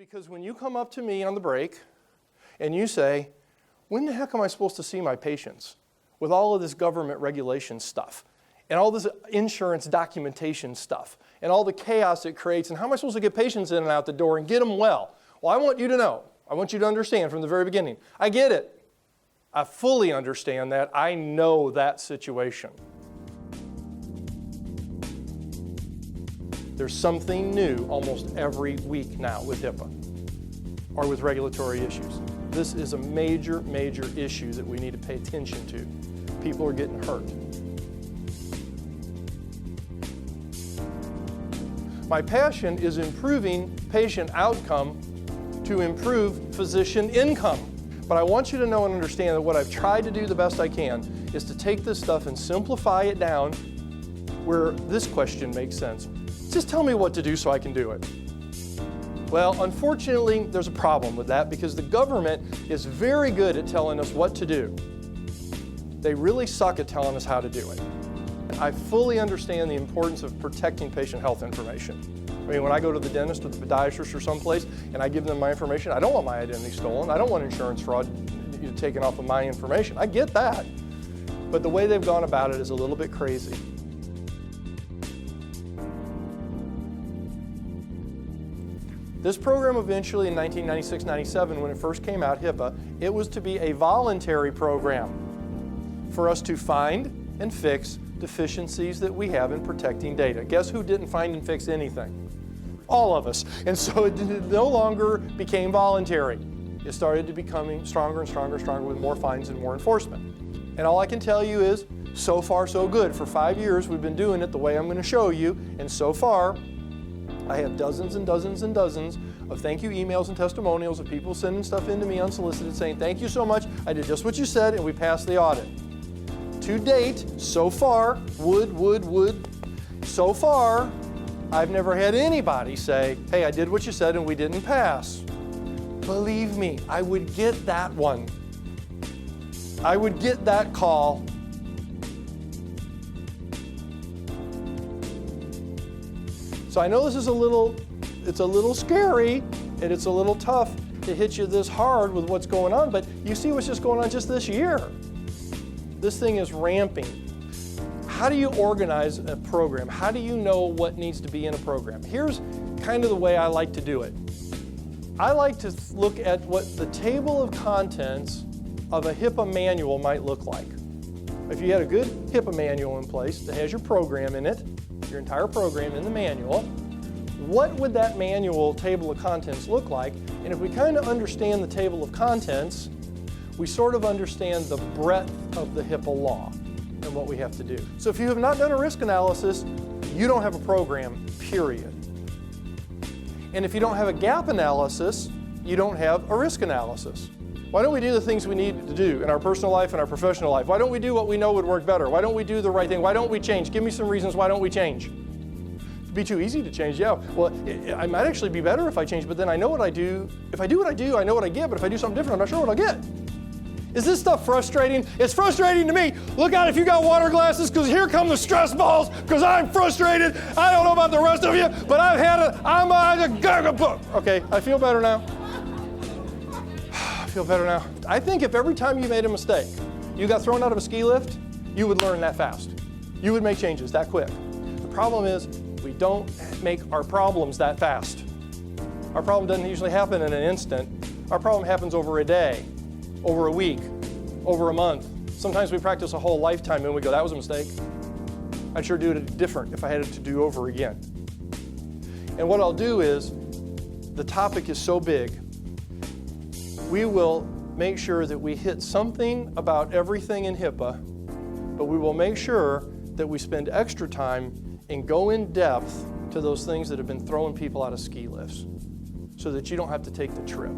Because when you come up to me on the break and you say, when the heck am I supposed to see my patients with all of this government regulation stuff and all this insurance documentation stuff and all the chaos it creates, and how am I supposed to get patients in and out the door and get them well? Well, I want you to know, I want you to understand from the very beginning, I get it. I fully understand that. I know that situation. There's something new almost every week now with HIPAA or with regulatory issues. This is a major, major issue that we need to pay attention to. People are getting hurt. My passion is improving patient outcome to improve physician income. But I want you to know and understand that what I've tried to do the best I can is to take this stuff and simplify it down where this question makes sense. Just tell me what to do so I can do it. Well, unfortunately, there's a problem with that because the government is very good at telling us what to do. They really suck at telling us how to do it. I fully understand the importance of protecting patient health information. I mean, when I go to the dentist or the podiatrist or someplace and I give them my information, I don't want my identity stolen. I don't want insurance fraud taken off of my information. I get that. But the way they've gone about it is a little bit crazy. This program eventually in 1996-97, when it first came out, HIPAA, it was to be a voluntary program for us to find and fix deficiencies that we have in protecting data. Guess who didn't find and fix anything? All of us. And so it no longer became voluntary. It started to becoming stronger and stronger and stronger with more fines and more enforcement. And all I can tell you is, so far so good. For 5 years we've been doing it the way I'm going to show you, and so far I have dozens and dozens and dozens of thank you emails and testimonials of people sending stuff into me unsolicited saying, thank you so much, I did just what you said and we passed the audit. To date, so far, so far, I've never had anybody say, hey, I did what you said and we didn't pass. Believe me, I would get that one. I would get that call. So I know this is it's a little scary and it's a little tough to hit you this hard with what's going on, but you see what's just going on just this year. This thing is ramping. How do you organize a program? How do you know what needs to be in a program? Here's kind of the way I like to do it. I like to look at what the table of contents of a HIPAA manual might look like. If you had a good HIPAA manual in place that has your program in it, your entire program in the manual, what would that manual table of contents look like? And if we kind of understand the table of contents, we sort of understand the breadth of the HIPAA law and what we have to do. So if you have not done a risk analysis, you don't have a program, period. And if you don't have a gap analysis, you don't have a risk analysis. Why don't we do the things we need to do in our personal life and our professional life? Why don't we do what we know would work better? Why don't we do the right thing? Why don't we change? Give me some reasons why don't we change. It'd be too easy to change, yeah. Well, I might actually be better if I change, but then I know what I do. If I do what I do, I know what I get, but if I do something different, I'm not sure what I'll get. Is this stuff frustrating? It's frustrating to me. Look out if you got water glasses, because here come the stress balls, because I'm frustrated. I don't know about the rest of you, but I've had okay, I feel better now. I feel better now. I think if every time you made a mistake, you got thrown out of a ski lift, you would learn that fast. You would make changes that quick. The problem is we don't make our problems that fast. Our problem doesn't usually happen in an instant. Our problem happens over a day, over a week, over a month. Sometimes we practice a whole lifetime and we go, that was a mistake. I'd sure do it different if I had it to do over again. And what I'll do is, the topic is so big, we will make sure that we hit something about everything in HIPAA, but we will make sure that we spend extra time and go in depth to those things that have been throwing people out of ski lifts so that you don't have to take the trip.